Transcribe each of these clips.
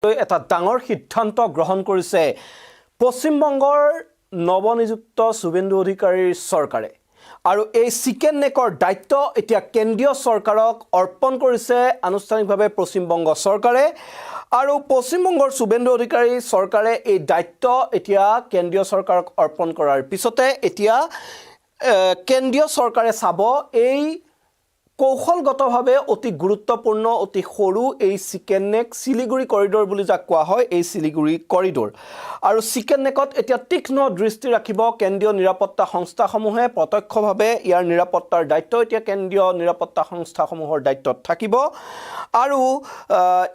এটা ডাঙৰ সিদ্ধান্ত গ্ৰহণ কৰিছে পশ্চিমবংগৰ নৱনিযুক্ত শুভেন্দু অধিকাৰীৰ চৰকাৰে আৰু এই চিকেন নেকৰ দায়িত্ব এতিয়া কেন্দ্ৰীয় চৰকাৰক অৰ্পণ কৰিছে আনুষ্ঠানিকভাৱে পশ্চিমবংগ চৰকাৰে আৰু পশ্চিমবংগৰ শুভেন্দু অধিকাৰী চৰকাৰে এই দায়িত্ব এতিয়া কেন্দ্ৰীয় চৰকাৰক অৰ্পণ কৰাৰ পিছতে এতিয়া কেন্দ্ৰীয় চৰকাৰে চাব এই কৌশলগতভাৱে অতি গুৰুত্বপূৰ্ণ অতি সৰু এই চিকেন নেক শিলিগুৰি কৰিডৰ বুলি যাক কোৱা হয় এই শিলিগুৰি কৰিডৰ আৰু চিকেন নেকত এতিয়া তীক্ষ্ণ দৃষ্টি ৰাখিব কেন্দ্ৰীয় নিৰাপত্তা সংস্থাসমূহে প্ৰত্যক্ষভাৱে ইয়াৰ নিৰাপত্তাৰ দায়িত্ব এতিয়া কেন্দ্ৰীয় নিৰাপত্তা সংস্থাসমূহৰ দায়িত্বত থাকিব আৰু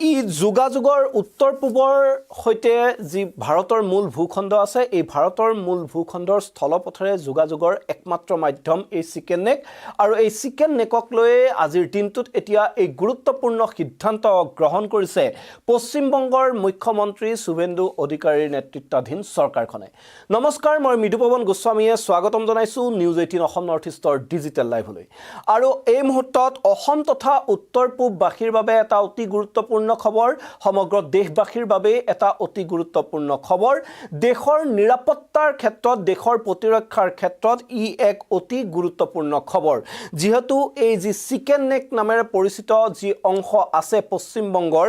ই যোগাযোগৰ উত্তৰ পূবৰ সৈতে যি ভাৰতৰ মূল ভূখণ্ড আছে এই ভাৰতৰ মূল ভূখণ্ডৰ স্থলপথেৰে যোগাযোগৰ একমাত্ৰ মাধ্যম এই চিকেন নেক আৰু এই চিকেন নেকক লৈ আজিৰ দিনটোত এতিয়া এই গুৰুত্বপূৰ্ণ সিদ্ধান্ত গ্ৰহণ কৰিছে পশ্চিমবংগৰ মুখ্যমন্ত্ৰী শুভেন্দু অধিকাৰীৰ নেতৃত্বাধীন চৰকাৰখনে নমস্কাৰ মই মৃদুপৱন গোস্বামীয়ে স্বাগতম জনাইছো নিউজ 18 অসম নৰ্থ ইষ্টৰ ডিজিটেল লাইভলৈ আৰু এই মুহূৰ্তত অসম তথা উত্তৰ পূববাসীৰ বাবে এটা অতি গুৰুত্বপূৰ্ণ খবৰ সমগ্ৰ দেশবাসীৰ বাবে এটা অতি গুৰুত্বপূৰ্ণ খবৰ দেশৰ নিৰাপত্তাৰ ক্ষেত্ৰত দেশৰ প্ৰতিৰক্ষাৰ ক্ষেত্ৰত ই এক অতি গুৰুত্বপূৰ্ণ খবৰ যেহেতু এই যি চিকেন নেক নামেৰে পৰিচিত যি অংশ আছে পশ্চিমবংগৰ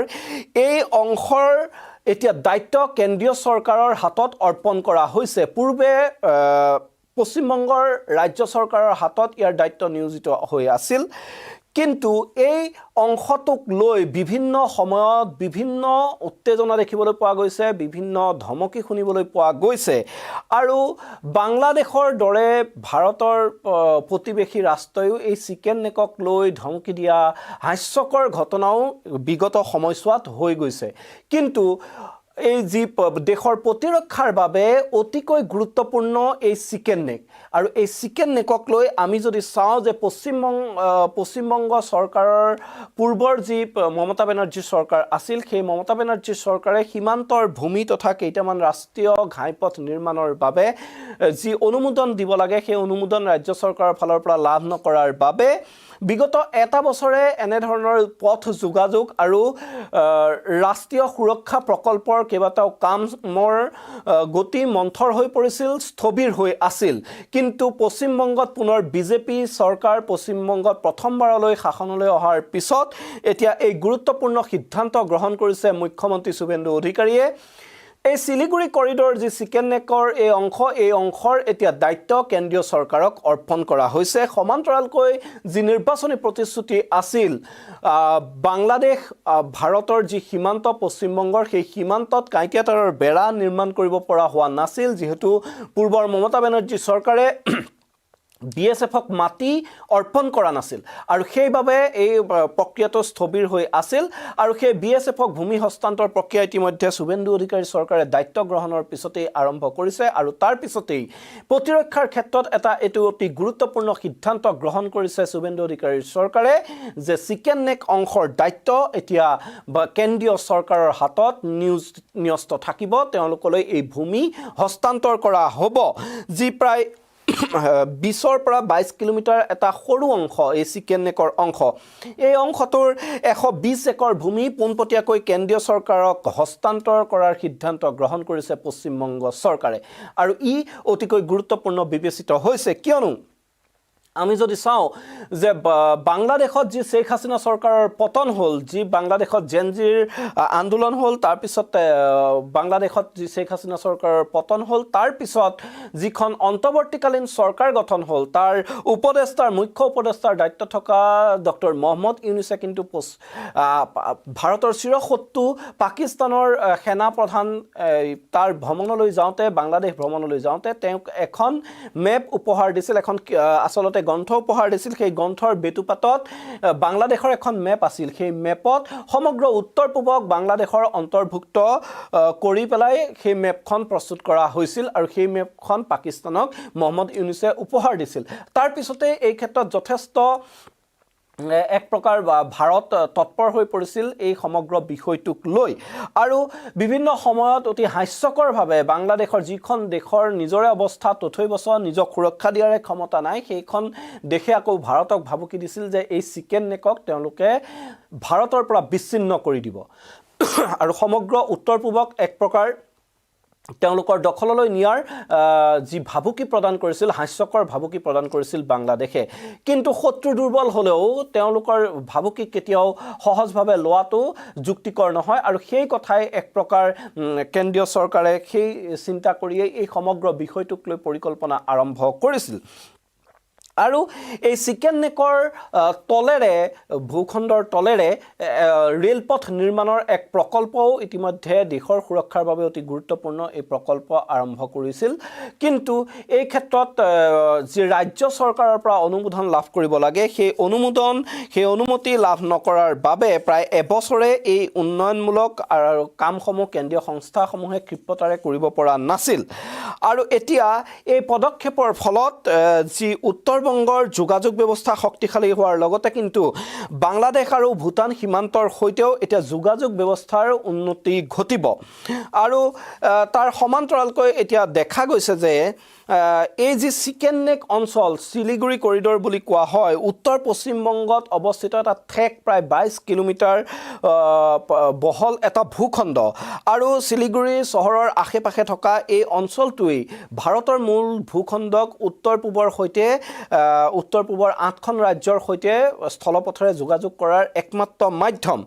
এই অংশৰ এতিয়া দায়িত্ব কেন্দ্ৰীয় চৰকাৰৰ হাতত অৰ্পণ কৰা হৈছে পূৰ্বে পশ্চিমবংগৰ ৰাজ্য চৰকাৰৰ হাতত ইয়াৰ দায়িত্ব নিয়োজিত হৈ আছিল কিন্তু এই অংশটোক লৈ বিভিন্ন সময়ত বিভিন্ন উত্তেজনা দেখিবলৈ পোৱা গৈছে বিভিন্ন ধমকি শুনিবলৈ পোৱা গৈছে আৰু বাংলাদেশৰ দৰে ভাৰতৰ প্ৰতিবেশী ৰাষ্ট্ৰয়ো এই চিকেন নেকক লৈ ধমকি দিয়া হাস্যকৰ ঘটনাও বিগত সময়ছোৱাত হৈ গৈছে কিন্তু এই যি দেশৰ প্ৰতিৰক্ষাৰ বাবে অতিকৈ গুৰুত্বপূৰ্ণ এই চিকেন নেক আৰু এই চিকেন নেকক লৈ আমি যদি চাওঁ যে পশ্চিমবংগ চৰকাৰৰ পূৰ্বৰ যি মমতা বেনাৰ্জী চৰকাৰ আছিল সেই মমতা বেনাৰ্জী চৰকাৰে সীমান্তৰ ভূমি তথা কেইটামান ৰাষ্ট্ৰীয় ঘাইপথ নিৰ্মাণৰ বাবে যি অনুমোদন দিব লাগে সেই অনুমোদন ৰাজ্য চৰকাৰৰ ফালৰ পৰা লাভ নকৰাৰ বাবে বিগত এটা বছৰে এনে ধৰণৰ পথ যোগাযোগ আৰু ৰাষ্ট্ৰীয় সুৰক্ষা প্ৰকল্পৰ কেইবাটাও কামৰ গতি মন্থৰ হৈ পৰিছিল স্থবিৰ হৈ আছিল কিন্তু পশ্চিমবংগত পুনৰ বিজেপি চৰকাৰ পশ্চিমবংগত প্ৰথমবাৰলৈ শাসনলৈ অহাৰ পিছত এতিয়া এই গুৰুত্বপূৰ্ণ সিদ্ধান্ত গ্ৰহণ কৰিছে মুখ্যমন্ত্ৰী শুভেন্দু অধিকাৰীয়ে এই শিলিগুৰি কৰিডৰ যি চিকেন নেকৰ এই অংশৰ এতিয়া দায়িত্ব কেন্দ্ৰীয় চৰকাৰক অৰ্পণ কৰা হৈছে সমান্তৰালকৈ যি নিৰ্বাচনী প্ৰতিশ্ৰুতি আছিল বাংলাদেশ ভাৰতৰ যি সীমান্ত পশ্চিমবংগৰ সেই সীমান্তত কাঁইটীয়াতাৰৰ বেৰা নিৰ্মাণ কৰিব পৰা হোৱা নাছিল যেহেতু পূৰ্বৰ মমতা বেনাৰ্জী চৰকাৰে বিএছএফক মাটি অৰ্পণ কৰা নাছিল আৰু সেইবাবে এই প্ৰক্ৰিয়াটো স্থবিৰ হৈ আছিল আৰু সেই বিএছএফক ভূমি হস্তান্তৰ প্ৰক্ৰিয়া ইতিমধ্যে শুভেন্দু অধিকাৰী চৰকাৰে দায়িত্ব গ্ৰহণৰ পিছতেই আৰম্ভ কৰিছে আৰু তাৰ পিছতেই প্ৰতিৰক্ষাৰ ক্ষেত্ৰত এটা এটো অতি গুৰুত্বপূৰ্ণ সিদ্ধান্ত গ্ৰহণ কৰিছে শুভেন্দু অধিকাৰীৰ চৰকাৰে যে চিকেন নেক অংশৰ দায়িত্ব এতিয়া কেন্দ্ৰীয় চৰকাৰৰ হাতত ন্যস্ত থাকিব তেওঁলোকলৈ এই ভূমি হস্তান্তৰ কৰা হ'ব যি প্ৰায় 20 পৰা 22 কিলোমিটাৰ এটা সৰু অংশ এই চিকেন নেকৰ অংশ এই অংশটোৰ 120 একৰ ভূমি পোনপটীয়াকৈ কেন্দ্ৰীয় চৰকাৰক হস্তান্তৰ কৰাৰ সিদ্ধান্ত গ্ৰহণ কৰিছে পশ্চিমবংগ চৰকাৰে আৰু ই অতিকৈ গুৰুত্বপূৰ্ণ বিবেচিত হৈছে কিয়নো আমি যদি চাওঁ যে বাংলাদেশত যি শেখ হাসিনা চৰকাৰৰ পতন হ'ল যি বাংলাদেশত জেনজিৰ আন্দোলন হ'ল তাৰ পিছত বাংলাদেশত যি শেখ হাসিনা চৰকাৰৰ পতন হ'ল তাৰ পিছত যিখন অন্তৰ্বৰ্তীকালীন চৰকাৰ গঠন হ'ল তাৰ মুখ্য উপদেষ্টাৰ দায়িত্ব থকা ডক্টৰ মহম্মদ ইউনুছে কিন্তু ভাৰতৰ চিৰশত্ৰু পাকিস্তানৰ সেনা প্ৰধান তাৰ ভ্ৰমণলৈ যাওঁতে বাংলাদেশ ভ্ৰমণলৈ যাওঁতে তেওঁক এখন মেপ উপহাৰ দিছিল এখন আসলতে গ্ৰন্থ উপহাৰ দিছিল সেই গ্ৰন্থৰ বেতুপাতত বাংলাদেশৰ এখন মেপ আছিল সেই মেপত সমগ্ৰ উত্তৰ পূবক বাংলাদেশৰ অন্তৰ্ভুক্ত কৰি পেলাই সেই মেপখন প্ৰস্তুত কৰা হৈছিল আৰু সেই মেপখন পাকিস্তানক মহম্মদ ইউনুছে উপহাৰ দিছিল তাৰ পিছতে এই ক্ষেত্ৰত যথেষ্ট এক প্ৰকাৰ ভাৰত তৎপৰ হৈ পৰিছিল এই সমগ্ৰ বিষয়টোক লৈ আৰু বিভিন্ন সময়ত অতি হাস্যকৰভাৱে বাংলাদেশৰ যিখন দেশৰ নিজৰে অৱস্থা তথৈবচ নিজক সুৰক্ষা দিয়াৰ ক্ষমতা নাই সেইখন দেশে আকৌ ভাৰতক ভাবুকি দিছিল যে এই চিকেন নেকক তেওঁলোকে ভাৰতৰ পৰা বিচ্ছিন্ন কৰি দিব আৰু সমগ্ৰ উত্তৰ পূবক এক প্ৰকাৰ তেওঁলোকৰ দখললৈ নিয়াৰ যি ভাবুকি প্ৰদান কৰিছিল, হাস্যকৰ ভাবুকি প্ৰদান কৰিছিল বাংলাদেশে। কিন্তু শত্ৰু দুৰ্বল হ'লেও তেওঁলোকৰ ভাবুকি কেতিয়াও সহজভাৱে লোৱাটো যুক্তিকৰ নহয়, আৰু সেই কথাই এক প্ৰকাৰ কেন্দ্ৰীয় চৰকাৰে সেই চিন্তা কৰিয়েই এই সমগ্ৰ বিষয়টোক লৈ পৰিকল্পনা আৰম্ভ কৰিছিল। আৰু এই চিকেন নেকৰ তলেৰে ভূখণ্ডৰ তলেৰে ৰেলপথ নিৰ্মাণৰ এক প্ৰকল্পও ইতিমধ্যে দেশৰ সুৰক্ষাৰ বাবে অতি গুৰুত্বপূৰ্ণ এই প্ৰকল্প আৰম্ভ কৰিছিল। কিন্তু এই ক্ষেত্ৰত যি ৰাজ্য চৰকাৰৰ পৰা অনুমোদন লাভ কৰিব লাগে, সেই অনুমতি লাভ নকৰাৰ বাবে প্ৰায় এবছৰে এই উন্নয়নমূলক কামসমূহ কেন্দ্ৰীয় সংস্থাসমূহে ক্ষিপ্ৰতাৰে কৰিব পৰা নাছিল। আৰু এতিয়া এই পদক্ষেপৰ ফলত যি উত্তৰবংগৰ যোগাযোগ ব্যৱস্থা শক্তিশালী হোৱাৰ লগতে কিন্তু বাংলাদেশ আৰু ভূটান সীমান্তৰ সৈতেও এতিয়া যোগাযোগ ব্যৱস্থাৰ উন্নতি ঘটিব। আৰু তাৰ সমান্তৰালকৈ এতিয়া দেখা গৈছে যে এই যি চিকেন নেক অঞ্চল, শিলিগুৰি কৰিডৰ বুলি কোৱা হয়, উত্তৰ পশ্চিমবংগত অৱস্থিত এটা ঠেক প্ৰায় 22 কিলোমিটাৰ বহল এটা ভূখণ্ড। আৰু শিলিগুৰি চহৰৰ আশে পাশে থকা এই অঞ্চলটোৱেই ভাৰতৰ মূল ভূখণ্ডক উত্তৰ পূবৰ 8খন ৰাজ্যৰ সৈতে স্থলপথেৰে যোগাযোগ কৰাৰ একমাত্ৰ মাধ্যম।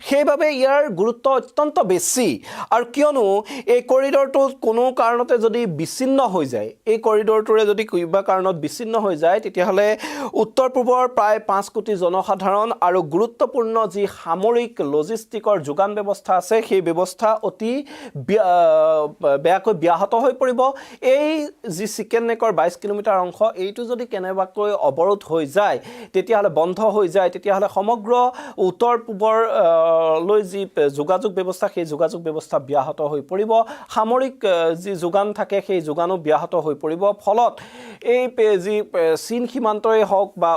সেইবাবে ইয়াৰ গুৰুত্ব অত্যন্ত বেছি। আৰু কিয়নো এই কৰিডৰটো কোনো কাৰণতে যদি বিচ্ছিন্ন হৈ যায়, এই কৰিডৰটোৰে যদি কিবা কাৰণত বিচ্ছিন্ন হৈ যায়, তেতিয়াহ'লে উত্তৰ পূবৰ প্ৰায় 5 কোটি জনসাধাৰণ আৰু গুৰুত্বপূৰ্ণ যি সামৰিক লজিষ্টিকৰ যোগান ব্যৱস্থা আছে, সেই ব্যৱস্থা অতি বেয়াকৈ ব্যাহত হৈ পৰিব। এই যি চিকেন নেকৰ 22 কিলোমিটাৰ অংশ, এইটো যদি কেনেবাকৈ অৱৰোধ হৈ যায়, তেতিয়াহ'লে বন্ধ হৈ যায়, তেতিয়াহ'লে সমগ্ৰ উত্তৰ পূবৰ লৈ যি যোগাযোগ ব্যৱস্থা, সেই যোগাযোগ ব্যৱস্থা ব্যাহত হৈ পৰিব। সামৰিক যি যোগান থাকে, সেই যোগানো ব্যাহত হৈ পৰিব। ফলত এই যি চীন সীমান্তই হওক বা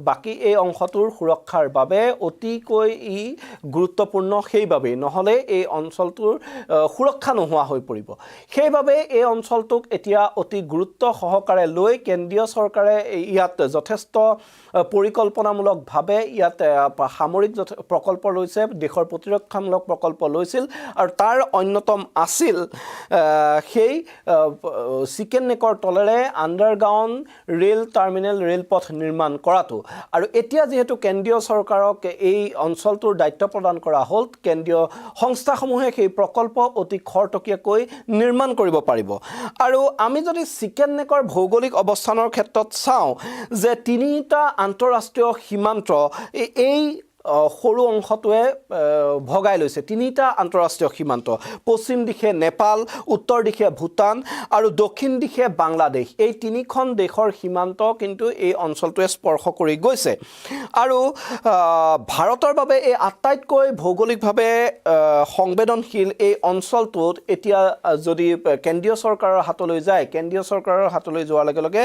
বাকী এই অংশটোৰ সুৰক্ষাৰ বাবে অতিকৈ ই গুৰুত্বপূৰ্ণ। সেইবাবেই নহ'লে এই অঞ্চলটোৰ সুৰক্ষা নোহোৱা হৈ পৰিব। সেইবাবে এই অঞ্চলটোক এতিয়া অতি গুৰুত্ব সহকাৰে লৈ কেন্দ্ৰীয় চৰকাৰে ইয়াত যথেষ্ট পৰিকল্পনামূলকভাৱে ইয়াত সামৰিক প্ৰকল্প লৈছে, দেশৰ প্ৰতিৰক্ষামূলক প্ৰকল্প লৈছিল। আৰু তাৰ অন্যতম আছিল সেই চিকেন নেকৰ তলেৰে আণ্ডাৰগ্ৰাউণ্ড ৰেল টাৰ্মিনেল, ৰেলপথ নিৰ্মাণ কৰাটো। আৰু এতিয়া যিহেতু কেন্দ্ৰীয় চৰকাৰক এই অঞ্চলটোৰ দায়িত্ব প্ৰদান কৰা হ'ল, কেন্দ্ৰীয় সংস্থাসমূহে সেই প্ৰকল্প অতি খৰতকীয়াকৈ নিৰ্মাণ কৰিব পাৰিব। আৰু আমি যদি চিকেন নেকৰ ভৌগোলিক অৱস্থানৰ ক্ষেত্ৰত চাওঁ যে 3টা আন্তঃৰাষ্ট্ৰীয় সীমান্ত এই সৰু অংশটোৱে ভগাই লৈছে। 3টা আন্তঃৰাষ্ট্ৰীয় সীমান্ত, পশ্চিম দিশে নেপাল, উত্তৰ দিশে ভূটান আৰু দক্ষিণ দিশে বাংলাদেশ। এই 3খন দেশৰ সীমান্ত কিন্তু এই অঞ্চলটোৱে স্পৰ্শ কৰি গৈছে। আৰু ভাৰতৰ বাবে এই আটাইতকৈ ভৌগোলিকভাৱে সংবেদনশীল এই অঞ্চলটোত এতিয়া যদি কেন্দ্ৰীয় চৰকাৰৰ হাতলৈ যায়, কেন্দ্ৰীয় চৰকাৰৰ হাতলৈ যোৱাৰ লগে লগে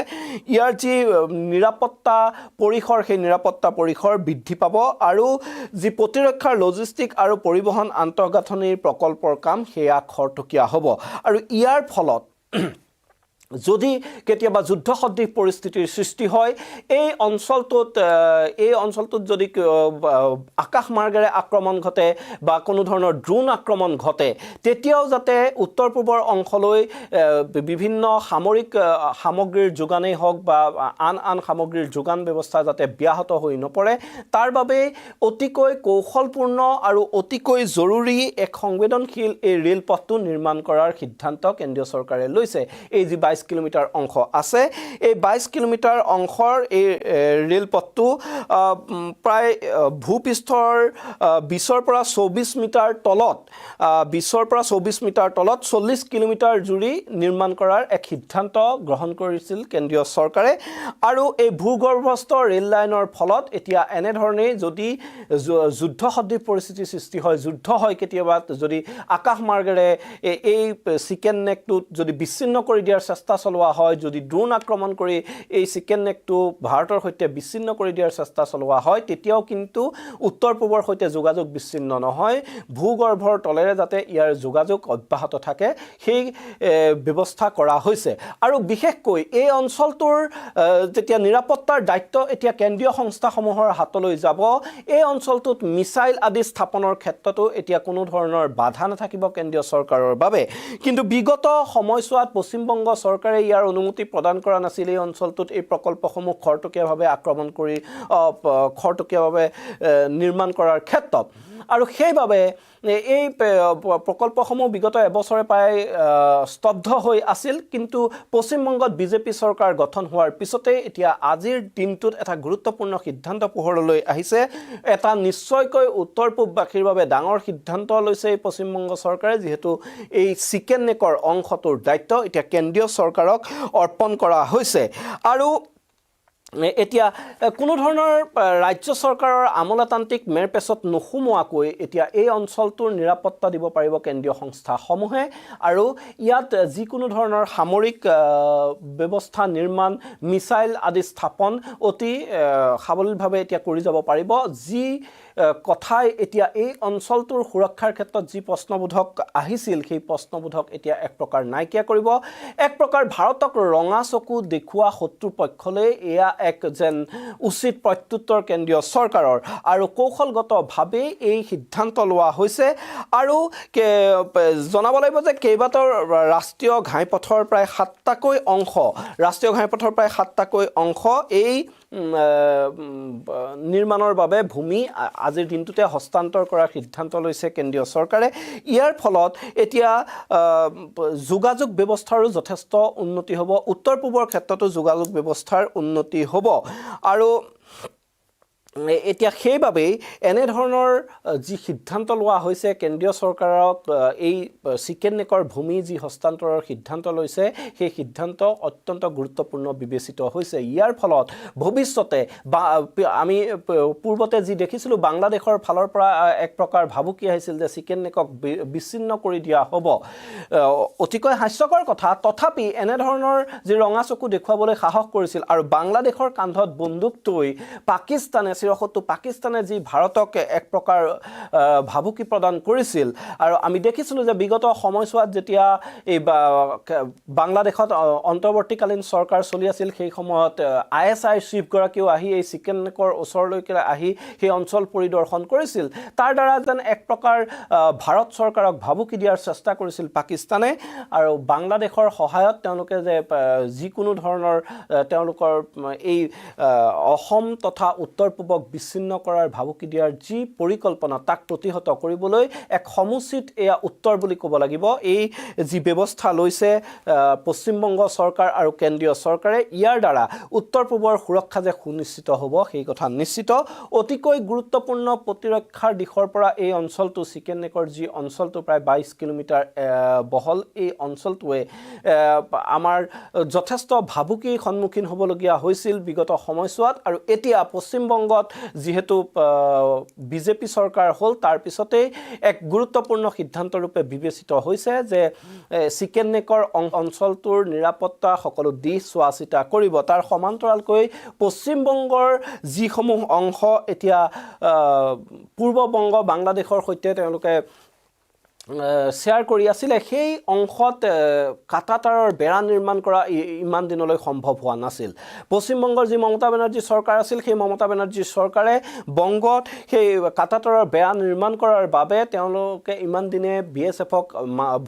ইয়াৰ যি নিৰাপত্তা পৰিসৰ, সেই নিৰাপত্তা পৰিসৰ বৃদ্ধি পাব। আৰু যি প্ৰতিৰক্ষাৰ লজিষ্টিক আৰু পৰিবহণ আন্তঃগাঁথনিৰ প্ৰকল্পৰ কাম, সেয়া খৰতকীয়া হ'ব। আৰু ইয়াৰ ফলত যদি কেতিয়াবা যুদ্ধসদৃশ পৰিস্থিতিৰ সৃষ্টি হয়, এই অঞ্চলটোত যদি আকাশমাৰ্গেৰে আক্ৰমণ ঘটে বা কোনো ধৰণৰ ড্ৰোন আক্ৰমণ ঘটে, তেতিয়াও যাতে উত্তৰ পূবৰ অংশলৈ বিভিন্ন সামৰিক সামগ্ৰীৰ যোগানেই হওক বা আন সামগ্ৰীৰ যোগান ব্যৱস্থা যাতে ব্যাহত হৈ নপৰে, তাৰ বাবে অতিকৈ কৌশলপূৰ্ণ আৰু অতিকৈ জৰুৰী এক সংবেদনশীল এই ৰেলপথটো নিৰ্মাণ কৰাৰ সিদ্ধান্ত কেন্দ্ৰীয় চৰকাৰে লৈছে। এই যি 22 কিলোমিটাৰ অংশ আছে, এই 22 কিলোমিটাৰ অংশৰ এই ৰেলপথটো প্ৰায় ভূপৃষ্ঠৰ 20ৰ পৰা 24 মিটাৰ তলত 40 কিলোমিটাৰ জুৰি নিৰ্মাণ কৰাৰ এক সিদ্ধান্ত গ্ৰহণ কৰিছিল কেন্দ্ৰীয় চৰকাৰে। আৰু এই ভূগৰ্ভস্থ ৰেল লাইনৰ ফলত এতিয়া এনেধৰণেই যদি যুদ্ধসদৃশ পৰিস্থিতিৰ সৃষ্টি হয়, যুদ্ধ হয় কেতিয়াবা, যদি আকাশমাৰ্গেৰে এই চিকেন নেকটোত যদি বিচ্ছিন্ন কৰি দিয়াৰ চেষ্টা চেষ্টা চলোৱা হয়, যদি ড্ৰোন আক্ৰমণ কৰি এই চিকেন নেকটো ভাৰতৰ সৈতে বিচ্ছিন্ন কৰি দিয়াৰ চেষ্টা চলোৱা হয়, তেতিয়াও কিন্তু উত্তৰ পূবৰ সৈতে যোগাযোগ বিচ্ছিন্ন নহয়, ভূগৰ্ভৰ তলেৰে যাতে ইয়াৰ যোগাযোগ অব্যাহত থাকে সেই ব্যৱস্থা কৰা হৈছে। আৰু বিশেষকৈ এই অঞ্চলটোৰ যেতিয়া নিৰাপত্তাৰ দায়িত্ব এতিয়া কেন্দ্ৰীয় সংস্থাসমূহৰ হাতলৈ যাব, এই অঞ্চলটোত মিছাইল আদি স্থাপনৰ ক্ষেত্ৰতো এতিয়া কোনো ধৰণৰ বাধা নাথাকিব কেন্দ্ৰীয় চৰকাৰৰ বাবে। কিন্তু বিগত সময়ছোৱাত পশ্চিমবংগ চৰকাৰে ইয়াৰ অনুমতি প্ৰদান কৰা নাছিল এই অঞ্চলটোত এই প্ৰকল্পসমূহ খৰতকীয়াভাৱে আক্ৰমণ কৰি খৰতকীয়াভাৱে নিৰ্মাণ কৰাৰ ক্ষেত্ৰত। আৰু সেইবাবে এই প্ৰকল্পসমূহ বিগত এবছৰে প্ৰায় স্তব্ধ হৈ আছিল। কিন্তু পশ্চিমবংগত বিজেপি চৰকাৰ গঠন হোৱাৰ পিছতে এতিয়া আজিৰ দিনটোত এটা গুৰুত্বপূৰ্ণ সিদ্ধান্ত পোহৰলৈ আহিছে। এটা নিশ্চয়কৈ উত্তৰ পূববাসীৰ বাবে ডাঙৰ সিদ্ধান্ত লৈছে এই পশ্চিমবংগ চৰকাৰে, যিহেতু এই চিকেন নেকৰ অংশটোৰ দায়িত্ব এতিয়া কেন্দ্ৰীয় চৰকাৰক অৰ্পণ কৰা হৈছে। আৰু এতিয়া কোনো ধৰণৰ ৰাজ্য চৰকাৰৰ আমোলাতান্ত্ৰিক মেৰপেচত নোসোমোৱাকৈ এতিয়া এই অঞ্চলটোৰ নিৰাপত্তা দিব পাৰিব কেন্দ্ৰীয় সংস্থাসমূহে। আৰু ইয়াত যিকোনো ধৰণৰ সামৰিক ব্যৱস্থা নিৰ্মাণ, মিছাইল আদি স্থাপন অতি সাৱলীলভাৱে এতিয়া কৰি যাব পাৰিব। যি কথাই এতিয়া এই অঞ্চলটোৰ সুৰক্ষাৰ ক্ষেত্ৰত যি প্ৰশ্নবোধক আহিছিল, সেই প্ৰশ্নবোধক এতিয়া এক প্ৰকাৰ নাইকিয়া কৰিব। এক প্ৰকাৰ ভাৰতক ৰঙা চকু দেখুওৱা শত্ৰুপক্ষলৈ এয়া এক যেন উচিত প্ৰত্যুত্তৰ কেন্দ্ৰীয় চৰকাৰৰ। আৰু কৌশলগতভাৱে এই সিদ্ধান্ত লোৱা হৈছে। আৰু জনাব লাগিব যে কেইবাটাও ৰাষ্ট্ৰীয় ঘাইপথৰ প্ৰায় 7টাকৈ অংশ এই নিৰ্মাণৰ বাবে ভূমি আজিৰ দিনটোতে হস্তান্তৰ কৰাৰ সিদ্ধান্ত লৈছে কেন্দ্ৰীয় চৰকাৰে। ইয়াৰ ফলত এতিয়া যোগাযোগ ব্যৱস্থাৰো যথেষ্ট উন্নতি হ'ব, উত্তৰ পূবৰ ক্ষেত্ৰতো যোগাযোগ ব্যৱস্থাৰ উন্নতি হ'ব। আৰু এতিয়া সেইবাবেই এনেধৰণৰ যি সিদ্ধান্ত লোৱা হৈছে, কেন্দ্ৰীয় চৰকাৰক এই চিকেন নেকৰ ভূমি যি হস্তান্তৰৰ সিদ্ধান্ত লৈছে, সেই সিদ্ধান্ত অত্যন্ত গুৰুত্বপূৰ্ণ বিবেচিত হৈছে। ইয়াৰ ফলত ভৱিষ্যতে আমি পূৰ্বতে যি দেখিছিলোঁ, বাংলাদেশৰ ফালৰ পৰা এক প্ৰকাৰ ভাবুকি আহিছিল যে চিকেন নেকক বিচ্ছিন্ন কৰি দিয়া হ'ব। অতিকৈ হাস্যকৰ কথা, তথাপি এনেধৰণৰ যি ৰঙা চকু দেখুৱাবলৈ সাহস কৰিছিল আৰু বাংলাদেশৰ কান্ধত বন্দুক থৈ পাকিস্তানে যি ভাৰতক এক প্ৰকাৰ ভাবুকি প্ৰদান কৰিছিল। আৰু আমি দেখিছিলোঁ যে বিগত সময়ছোৱাত যেতিয়া এই বাংলাদেশত অন্তৰ্বৰ্তীকালীন চৰকাৰ চলি আছিল, সেই সময়ত ISI চিফগৰাকীও আহি এই চিকেন নেকৰ ওচৰলৈকে আহি সেই অঞ্চল পৰিদৰ্শন কৰিছিল। তাৰ দ্বাৰা যেন এক প্ৰকাৰ ভাৰত চৰকাৰক ভাবুকি দিয়াৰ চেষ্টা কৰিছিল পাকিস্তানে। আৰু বাংলাদেশৰ সহায়ত তেওঁলোকে যে যিকোনো ধৰণৰ তেওঁলোকৰ এই অসম তথা উত্তৰ পূবক বিচ্ছিন্ন কৰাৰ ভাবুকি দিয়াৰ যি পৰিকল্পনা, তাক প্ৰতিহত কৰিবলৈ এক সমুচিত এয়া উত্তৰ বুলি ক'ব লাগিব এই যি ব্যৱস্থা লৈছে পশ্চিমবংগ চৰকাৰ আৰু কেন্দ্ৰীয় চৰকাৰে। ইয়াৰ দ্বাৰা উত্তৰ পূবৰ সুৰক্ষা যে সুনিশ্চিত হ'ব সেই কথা নিশ্চিত। অতিকৈ গুৰুত্বপূৰ্ণ প্ৰতিৰক্ষাৰ দিশৰ পৰা এই অঞ্চলটো, চিকেন নেকৰ যি অঞ্চলটো প্ৰায় 22 কিলোমিটাৰ বহল, এই অঞ্চলটোৱে আমাৰ যথেষ্ট ভাবুকিৰ সন্মুখীন হ'বলগীয়া হৈছিল বিগত সময়ছোৱাত। আৰু এতিয়া পশ্চিমবংগত যিহেতু বিজেপি চৰকাৰ হ'ল, তাৰ পিছতেই এক গুৰুত্বপূৰ্ণ সিদ্ধান্তৰূপে বিবেচিত হৈছে যে চিকেন নেকৰ অঞ্চলটোৰ নিৰাপত্তা সকলো দিশ চোৱা চিতা কৰিব। তাৰ সমান্তৰালকৈ পশ্চিমবংগৰ যিসমূহ অংশ এতিয়া পূৰ্ববংগ বাংলাদেশৰ সৈতে তেওঁলোকে শ্বেয়াৰ কৰি আছিলে, সেই অংশত কাঁটাতাৰৰ বেৰা নিৰ্মাণ কৰা ইমান দিনলৈ সম্ভৱ হোৱা নাছিল। পশ্চিমবংগৰ যি মমতা বেনাৰ্জী চৰকাৰ আছিল, সেই মমতা বেনাৰ্জী চৰকাৰে বংগত সেই কাঁটাতাৰৰ বেৰা নিৰ্মাণ কৰাৰ বাবে তেওঁলোকে ইমান দিনে BSFক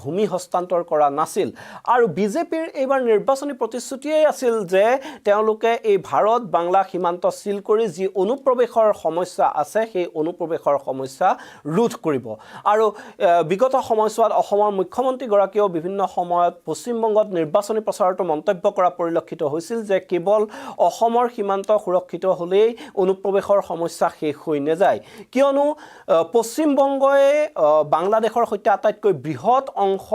ভূমি হস্তান্তৰ কৰা নাছিল। আৰু বিজেপিৰ এইবাৰ নিৰ্বাচনী প্ৰতিশ্ৰুতিয়েই আছিল যে তেওঁলোকে এই ভাৰত বাংলা সীমান্ত চিল কৰি যি অনুপ্ৰৱেশৰ সমস্যা আছে, সেই অনুপ্ৰৱেশৰ সমস্যা ৰোধ কৰিব। আৰু বিগত সময়ছোৱাত অসমৰ মুখ্যমন্ত্ৰীগৰাকীয়েও বিভিন্ন সময়ত পশ্চিমবংগত নিৰ্বাচনী প্ৰচাৰতো মন্তব্য কৰা পৰিলক্ষিত হৈছিল যে কেৱল অসমৰ সীমান্ত সুৰক্ষিত হ'লেই অনুপ্ৰৱেশৰ সমস্যা শেষ হৈ নাযায়, কিয়নো পশ্চিমবংগই বাংলাদেশৰ সৈতে আটাইতকৈ বৃহৎ অংশ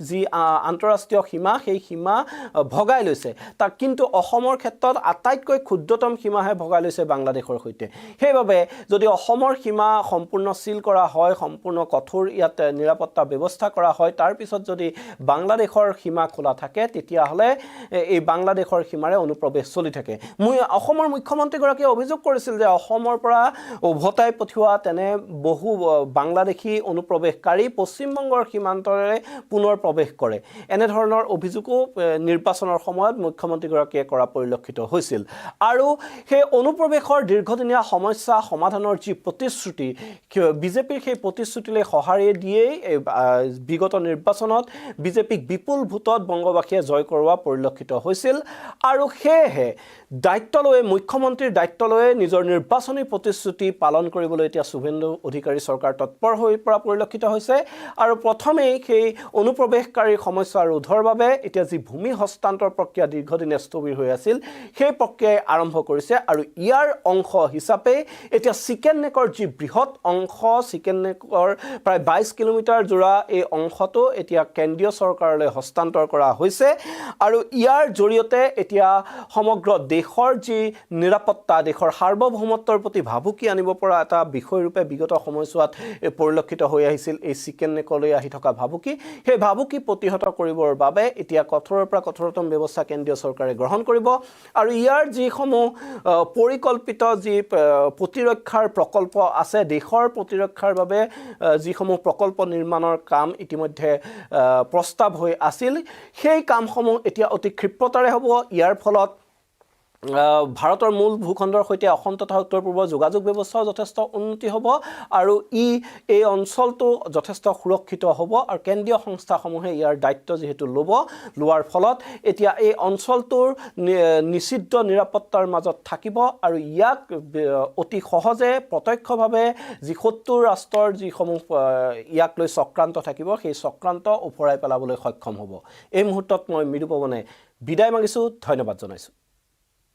যি আন্তঃৰাষ্ট্ৰীয় সীমা, সেই সীমা ভগাই লৈছে। তাক কিন্তু অসমৰ ক্ষেত্ৰত আটাইতকৈ ক্ষুদ্ৰতম সীমাহে ভগাই লৈছে বাংলাদেশৰ সৈতে। সেইবাবে যদি অসমৰ সীমা সম্পূৰ্ণ চিল কৰা হয়, সম্পূৰ্ণ কঠোৰ ইয়াত নিৰাপত্তা ব্যৱস্থা কৰা হয় তাৰ পিছত যদি বাংলাদেশৰ সীমা খোলা থাকে তেতিয়াহ'লে এই বাংলাদেশৰ সীমাৰে অনুপ্ৰৱেশ চলি থাকে অসমৰ মুখ্যমন্ত্ৰীগৰাকীয়ে অভিযোগ কৰিছিল যে অসমৰ পৰা উভতাই পঠিওৱা তেনে বহু বাংলাদেশী অনুপ্ৰৱেশকাৰী পশ্চিমবংগৰ সীমান্তৰে পুনৰ প্ৰৱেশ কৰে এনেধৰণৰ অভিযোগো নিৰ্বাচনৰ সময়ত মুখ্যমন্ত্ৰীগৰাকীয়ে কৰা পৰিলক্ষিত হৈছিল আৰু সেই অনুপ্ৰৱেশৰ দীৰ্ঘদিনীয়া সমস্যা সমাধানৰ যি প্ৰতিশ্ৰুতি বিজেপিৰ সেই প্ৰতিশ্ৰুতিলৈ সঁহাৰি দিয়েই বিগত নিৰ্বাচনত বিজেপিক বিপুল ভোটত বংগবাসীয়ে জয় কৰোৱা পৰিলক্ষিত হৈছিল আৰু সেয়েহে মুখ্যমন্ত্ৰীৰ দায়িত্ব লৈ নিজৰ নিৰ্বাচনী প্ৰতিশ্ৰুতি পালন কৰিবলৈ এতিয়া শুভেন্দু অধিকাৰী চৰকাৰ তৎপৰ হৈ পৰা পৰিলক্ষিত হৈছে আৰু প্ৰথমেই সেই অনুপ্ৰৱেশকাৰীৰ সমস্যা ৰোধৰ বাবে এতিয়া যি ভূমি হস্তান্তৰ প্ৰক্ৰিয়া দীৰ্ঘদিনে স্থবিৰ হৈ আছিল সেই প্ৰক্ৰিয়াই আৰম্ভ কৰিছে আৰু ইয়াৰ অংশ হিচাপে এতিয়া চিকেন নেকৰ যি বৃহৎ অংশ চিকেন নেকৰ প্ৰায় 22 কিলোমিটাৰ জোৰা এই অংশটো এতিয়া কেন্দ্ৰীয় চৰকাৰলৈ হস্তান্তৰ কৰা হৈছে আৰু ইয়াৰ জৰিয়তে এতিয়া সমগ্ৰ দেশৰ যি নিৰাপত্তা দেশৰ সাৰ্বভৌমত্বৰ প্ৰতি ভাবুকি আনিব পৰা এটা বিষয়ৰূপে বিগত সময়ছোৱাত পৰিলক্ষিত হৈ আহিছিল এই চিকেন নেকলৈ আহি থকা ভাবুকি সেই ভাবুকি প্ৰতিহত কৰিবৰ বাবে এতিয়া কঠোৰৰ পৰা কঠোৰতম ব্যৱস্থা কেন্দ্ৰীয় চৰকাৰে গ্ৰহণ কৰিব আৰু ইয়াৰ যিসমূহ পৰিকল্পিত যি প্ৰতিৰক্ষাৰ প্ৰকল্প আছে দেশৰ প্ৰতিৰক্ষাৰ বাবে যিসমূহ প্ৰকল্প নিৰ্মাণৰ কাম ইতিমধ্যে প্ৰস্তাৱ হৈ আছিল সেই কামসমূহ এতিয়া অতি ক্ষিপ্ৰতাৰে হ'ব ইয়াৰ ফলত ভাৰতৰ মূল ভূখণ্ডৰ সৈতে অসম তথা উত্তৰ পূৰ্বৰ যোগাযোগ ব্যৱস্থাও যথেষ্ট উন্নতি হ'ব আৰু এই অঞ্চলটো যথেষ্ট সুৰক্ষিত হ'ব আৰু কেন্দ্ৰীয় সংস্থাসমূহে ইয়াৰ দায়িত্ব যিহেতু লোৱাৰ ফলত এতিয়া এই অঞ্চলটোৰ নিষিদ্ধ নিৰাপত্তাৰ মাজত থাকিব আৰু ইয়াক অতি সহজে প্ৰত্যক্ষভাৱে যি 70 ৰাষ্ট্ৰৰ যিসমূহ ইয়াক লৈ চক্ৰান্ত থাকিব সেই চক্ৰান্ত উফৰাই পেলাবলৈ সক্ষম হ'ব এই মুহূৰ্তত মই মৃদু পৱনে বিদায় মাগিছোঁ ধন্যবাদ জনাইছোঁ